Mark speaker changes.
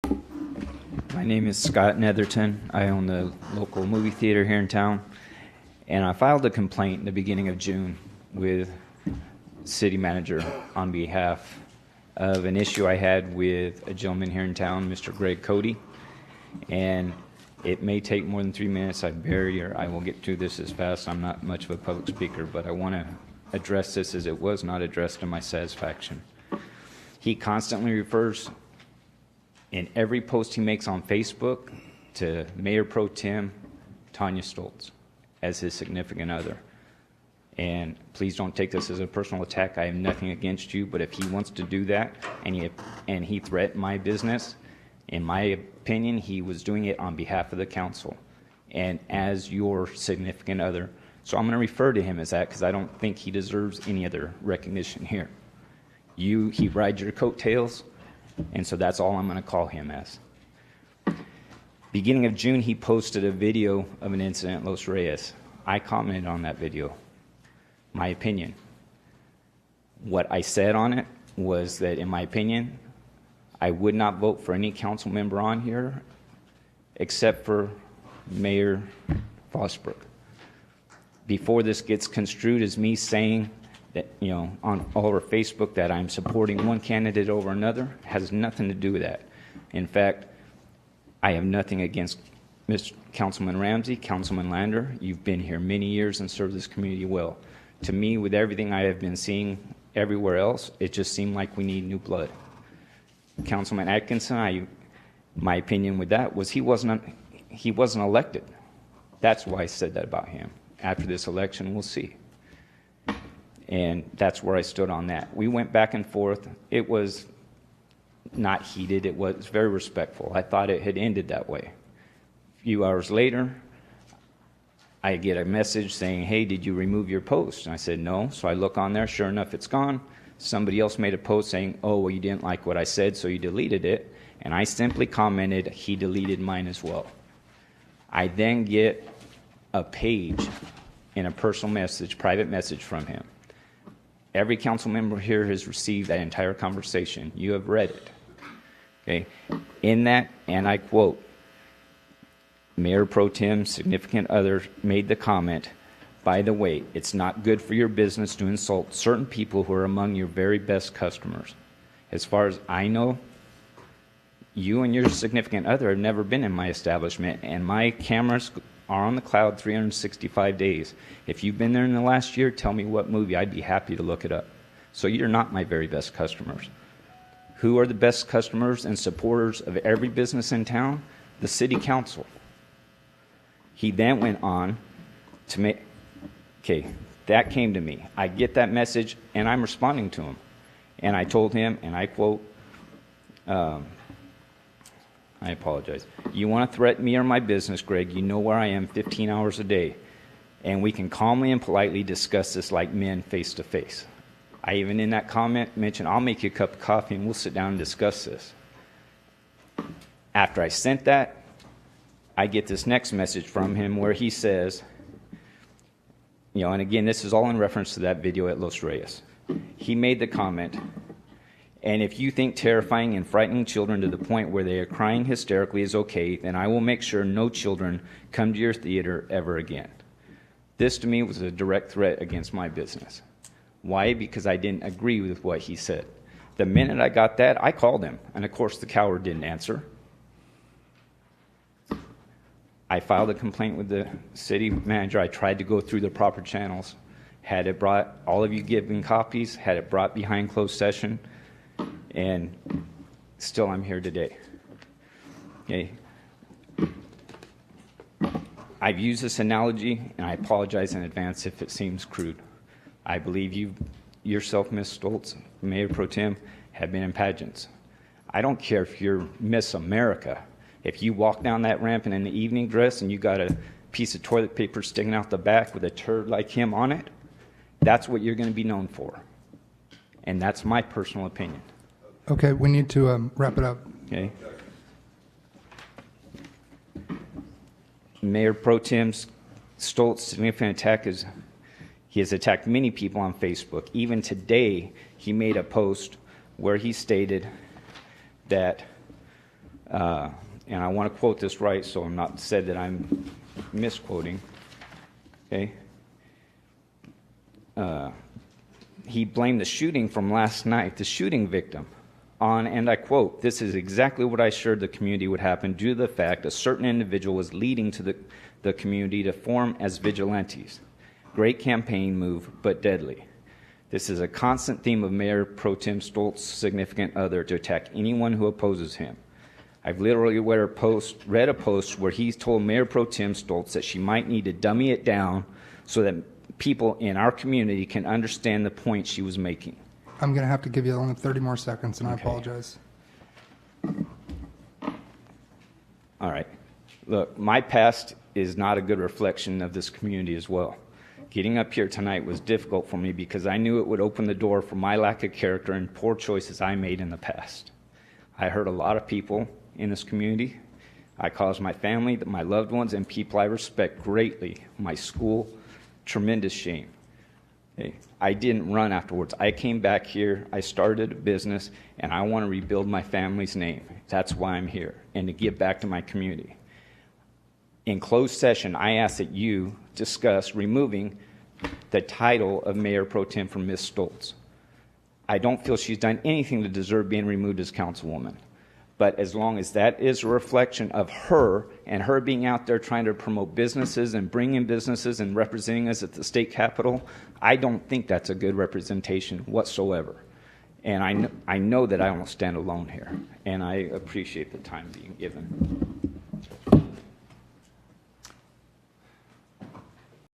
Speaker 1: My name is Scott Netherton. I own the local movie theater here in town, and I filed a complaint in the beginning of June with city manager on behalf of an issue I had with a gentleman here in town, Mr. Greg Cody, and it may take more than 3 minutes. I will get through this as fast. I'm not much of a public speaker, but I want to address this as it was not addressed to my satisfaction. He constantly refers in every post he makes on Facebook to Mayor Pro-Tem Tanya Stolz as his significant other. And please don't take this as a personal attack. I have nothing against you, but if he wants to do that and he threatened my business, in my opinion, he was doing it on behalf of the council and as your significant other. So I'm going to refer to him as that because I don't think he deserves any other recognition here. He rides your coattails, and so that's all I'm going to call him as. Beginning of June, he posted a video of an incident at Los Reyes. I commented on that video. My opinion. What I said on it was that, in my opinion, I would not vote for any council member on here except for Mayor Fosbrook. Before this gets construed as me saying that, on all over Facebook that I'm supporting one candidate over another, has nothing to do with that. In fact, I have nothing against Mr. Councilman Ramsey, Councilman Lander. You've been here many years and served this community well. To me, with everything I have been seeing everywhere else, it just seemed like we need new blood. Councilman Atkinson, my opinion with that was he wasn't elected. That's why I said that about him. After this election, we'll see. And that's where I stood on that. We went back and forth. It was not heated. It was very respectful. I thought it had ended that way. A few hours later, I get a message saying, hey, did you remove your post? And I said, no. So I look on there. Sure enough, it's gone. Somebody else made a post saying, oh, well, you didn't like what I said, so you deleted it. And I simply commented, he deleted mine as well. I then get a page in a personal message, private message from him. Every council member here has received that entire conversation. You have read it. Okay? In that, and I quote, Mayor Pro-Tem, significant other, made the comment, by the way, it's not good for your business to insult certain people who are among your very best customers. As far as I know, you and your significant other have never been in my establishment, and my cameras are on the cloud 365 days. If you've been there in the last year, tell me what movie. I'd be happy to look it up. So you're not my very best customers. Who are the best customers and supporters of every business in town? The city council. He then went on to make, okay, that came to me. I get that message, and I'm responding to him. And I told him, and I quote, I apologize. You want to threaten me or my business, Greg, you know where I am 15 hours a day. And we can calmly and politely discuss this like men face to face. I even in that comment mentioned, I'll make you a cup of coffee and we'll sit down and discuss this. After I sent that, I get this next message from him where he says, and again, this is all in reference to that video at Los Reyes. He made the comment, and if you think terrifying and frightening children to the point where they are crying hysterically is okay, then I will make sure no children come to your theater ever again. This to me was a direct threat against my business. Why? Because I didn't agree with what he said. The minute I got that, I called him, and of course the coward didn't answer. I filed a complaint with the city manager. I tried to go through the proper channels, had it brought, all of you given copies, had it brought behind closed session, and still I'm here today. Okay. I've used this analogy, and I apologize in advance if it seems crude. I believe you yourself, Ms. Stolz, Mayor Pro-Tem, have been in pageants. I don't care if you're Miss America. If you walk down that ramp in an evening dress and you got a piece of toilet paper sticking out the back with a turd like him on it, that's what you're going to be known for. And that's my personal opinion.
Speaker 2: Okay, we need to wrap it up.
Speaker 1: Okay. Mayor Pro-Tem Stolz, significant attack is he has attacked many people on Facebook. Even today, he made a post where he stated that And I want to quote this right, so I'm not said that I'm misquoting. Okay. He blamed the shooting from last night, the shooting victim, on, and I quote, "This is exactly what I assured the community would happen due to the fact a certain individual was leading to the community to form as vigilantes. Great campaign move, but deadly. This is a constant theme of Mayor Pro-Tem Stolz's significant other to attack anyone who opposes him. I've literally read a post where he's told Mayor Pro-Tem Stolz that she might need to dummy it down so that people in our community can understand the point she was making."
Speaker 2: I'm going to have to give you only 30 more seconds, and I apologize.
Speaker 1: All right. Look, my past is not a good reflection of this community as well. Getting up here tonight was difficult for me because I knew it would open the door for my lack of character and poor choices I made in the past. I hurt a lot of people in this community. I caused my family, my loved ones, and people I respect greatly, my school, tremendous shame. Okay. I didn't run afterwards. I came back here, I started a business, and I want to rebuild my family's name. That's why I'm here, and to give back to my community. In closed session, I ask that you discuss removing the title of Mayor Pro Tem from Ms. Stolz. I don't feel she's done anything to deserve being removed as councilwoman. But as long as that is a reflection of her and her being out there trying to promote businesses and bring in businesses and representing us at the state capitol, I don't think that's a good representation whatsoever. And I know that I don't stand alone here, and I appreciate the time being given.